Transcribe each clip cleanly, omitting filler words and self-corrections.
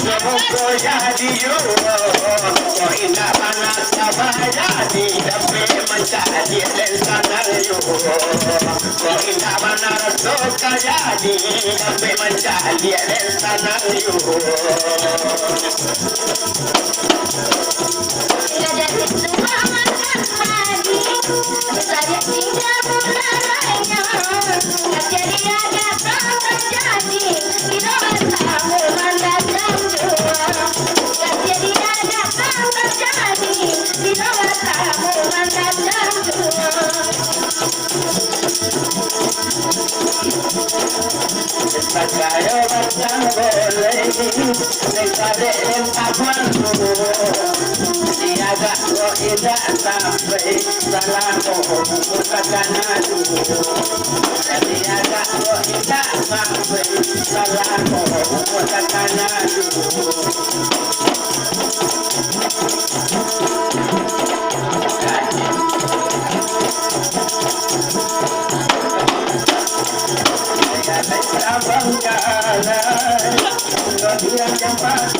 Kau jadi yo, kau indah panas jadi tapi mencari sana yo. Kau indah panas jadi tapi mencari sana yo. Jadi semua makan lagi, saya tinggal mulainya. Jadi ada terjadi, tidak tahu mana jauh. Jadi ada terjadi, tidak tahu mana jauh. Pagayo bacang boleh, nekade entapan Siaga ko ida sampai salamu mutakana Siaga ko ida sampai salamu mutakana Abang jalan, dia jembatan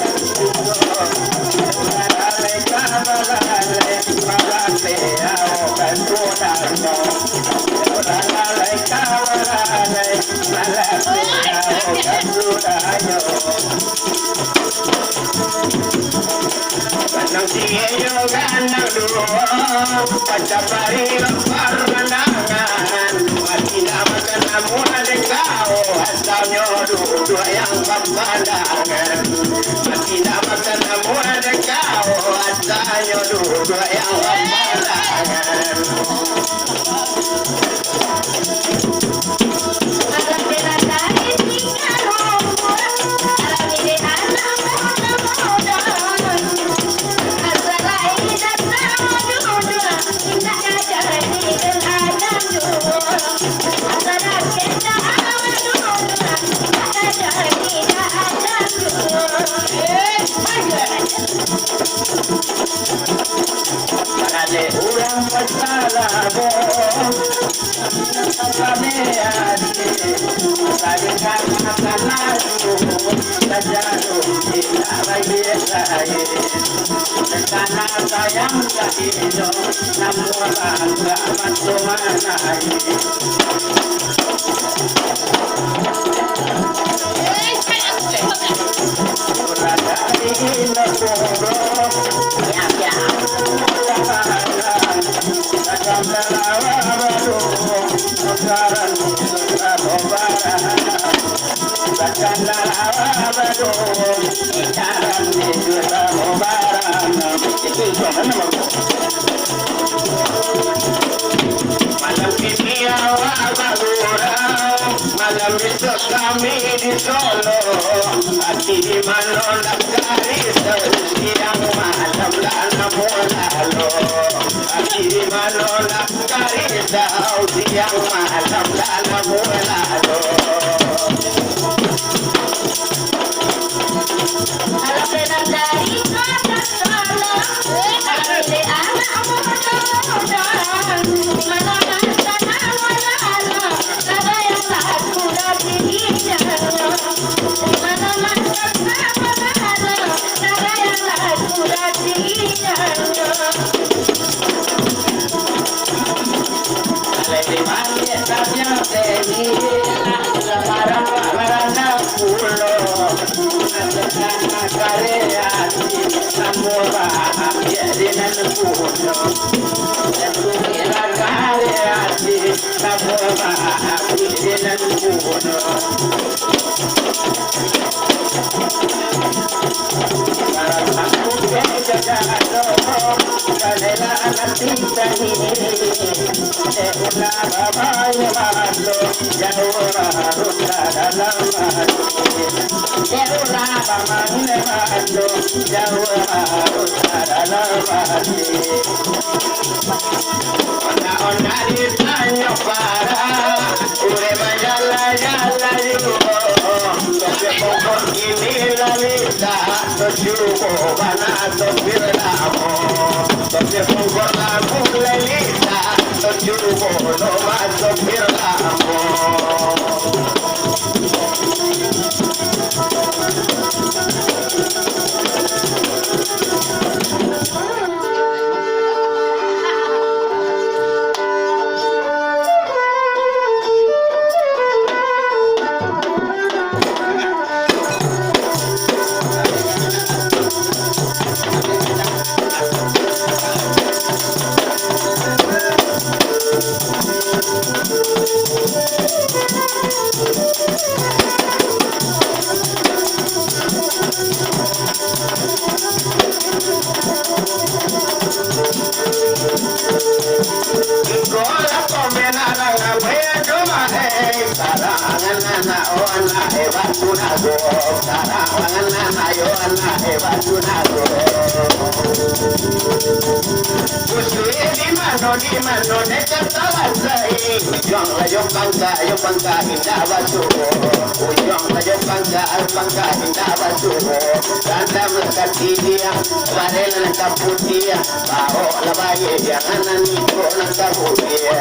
Nang siyo ganang duo, pagkapari ng paranangan, at kinamakan na muna ng kao, at nyo dudo ang papandangan. At kinamakan na muna ng kao, at nyo dudo ang papandangan. Ada orang bersalabo, kami ada, saya katakan lalu, terjatuh tidak bagi saya. Karena sayang jadinya, namun tak masuk mana ini. Berada di negara yang Malam ini awal bergurau, malam itu kami di Solo, hati di mana negari siang malam lana mulalo, hati di mana negari siang malam lana mulalo. Kalau benar dari kota Solo, kami anak muda, mana sana mana, ada yang laku dari jalan, mana sana mana, ada yang laku dari jalan. Di mana saja tadi, lebaran lebaran pulau, asalkan karya semua jadi nan pulau, semua karya semua jadi nan pulau. Aku jaga kalela nanti tadi Eula baba yamalo Yaura ruta dalam hati Eula baba yamalo Yaura ruta dalam hati Ona ditanya para Ure majala jala yugo Toke pokok ini lalita Tojugo bana topirlamo Toke pokok lamu lalita Tojugo no mas topirlamo Batunago, Sarawana, Yoana, Batunago. Di mano, neta tabasai. Yo panca, hinda basu. Yo panca, hinda basu. Santa mlakatia, varela na kaputia. Bao la baye, yana niko na kaputia.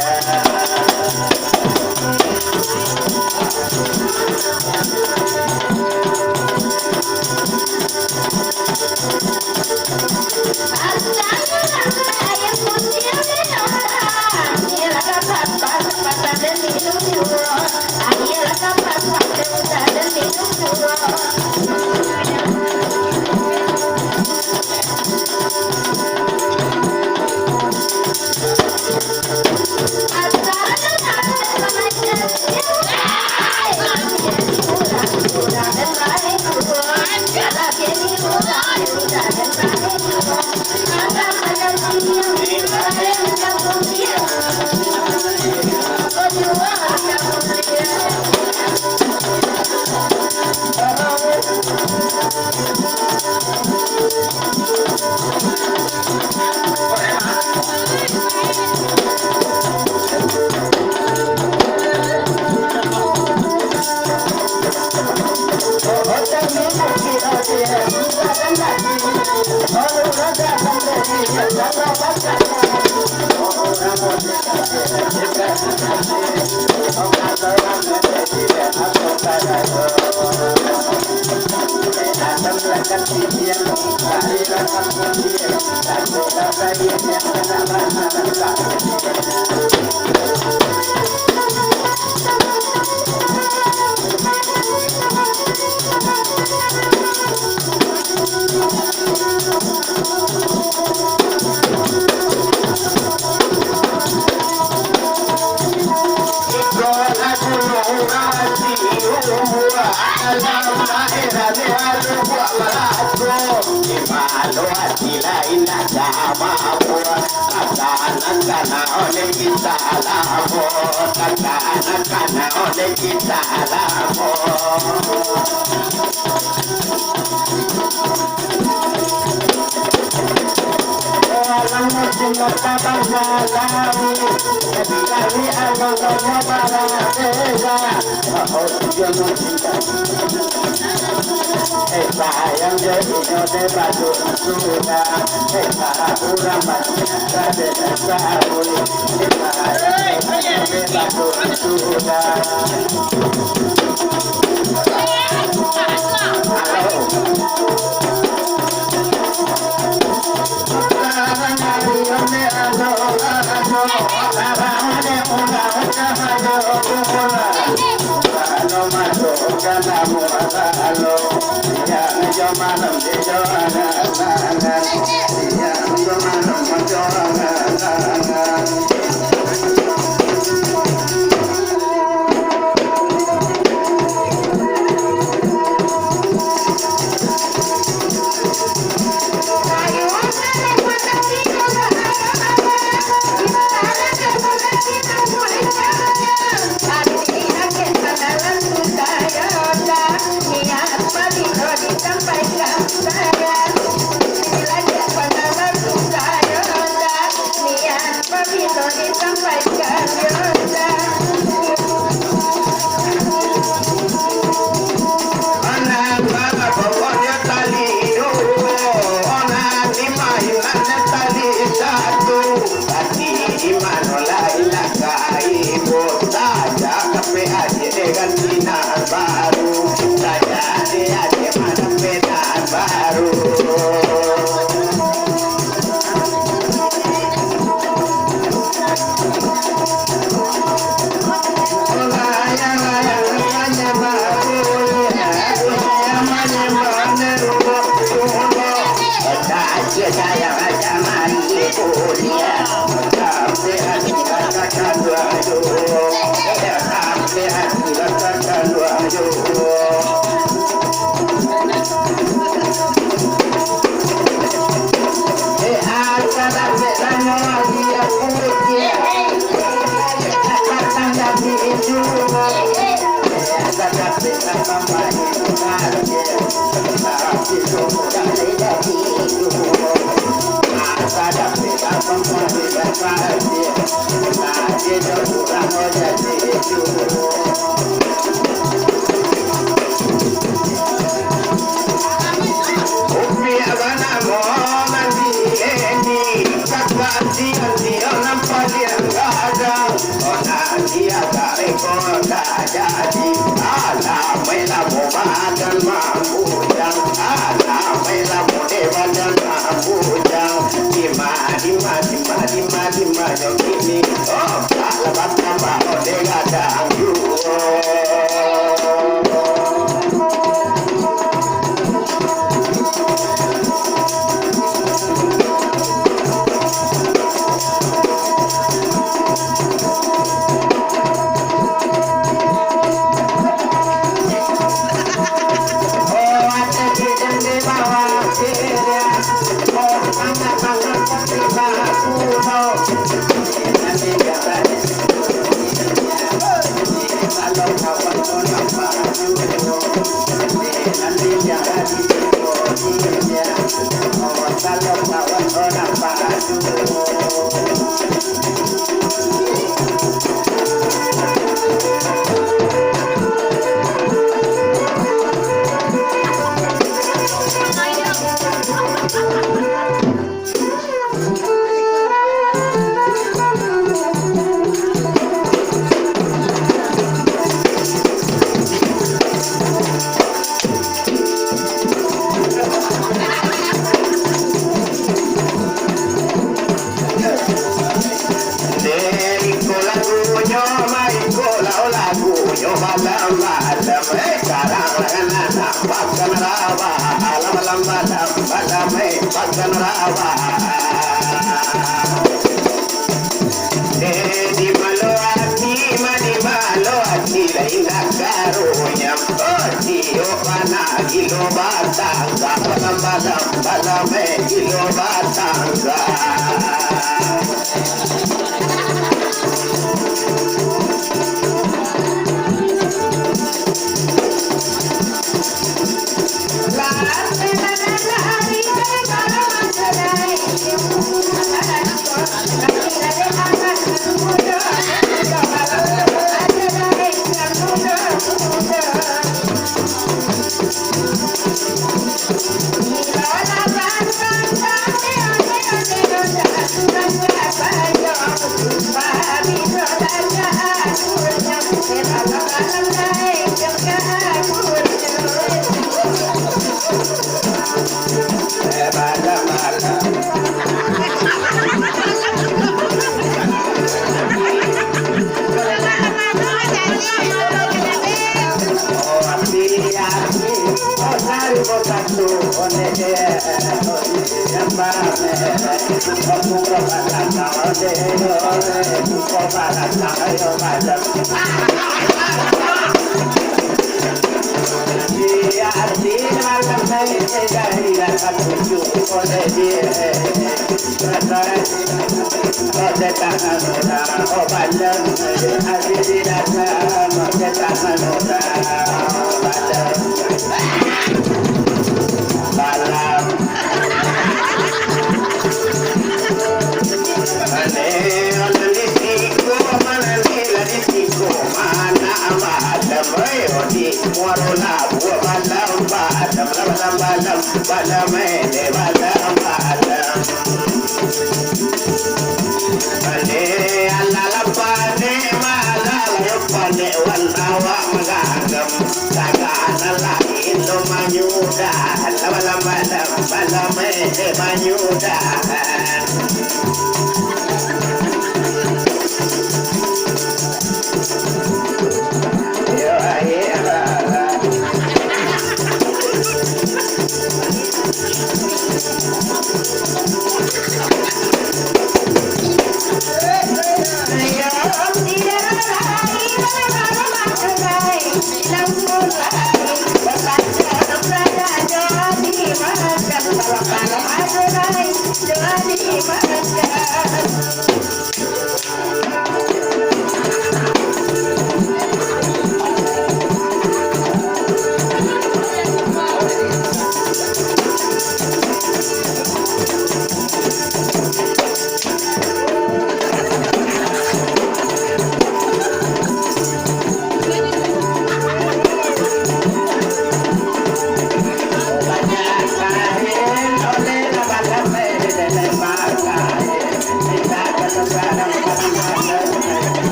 Hey, hey.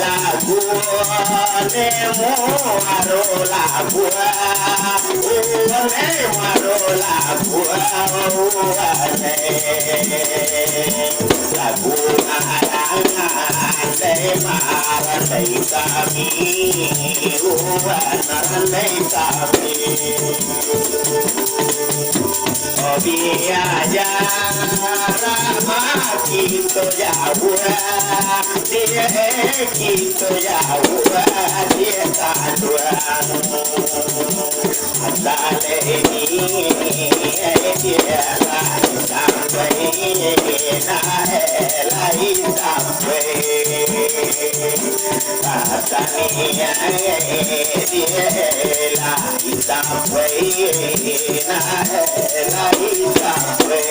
la gua ne mo aro la gua ne aro la gua ne la gua ne ma dai kami na dai kami Biaya Rama kita jauh dia kita jauh dia taduan asal ini dia sampai lagi sampai katanya dia lagi sampai lagi sampai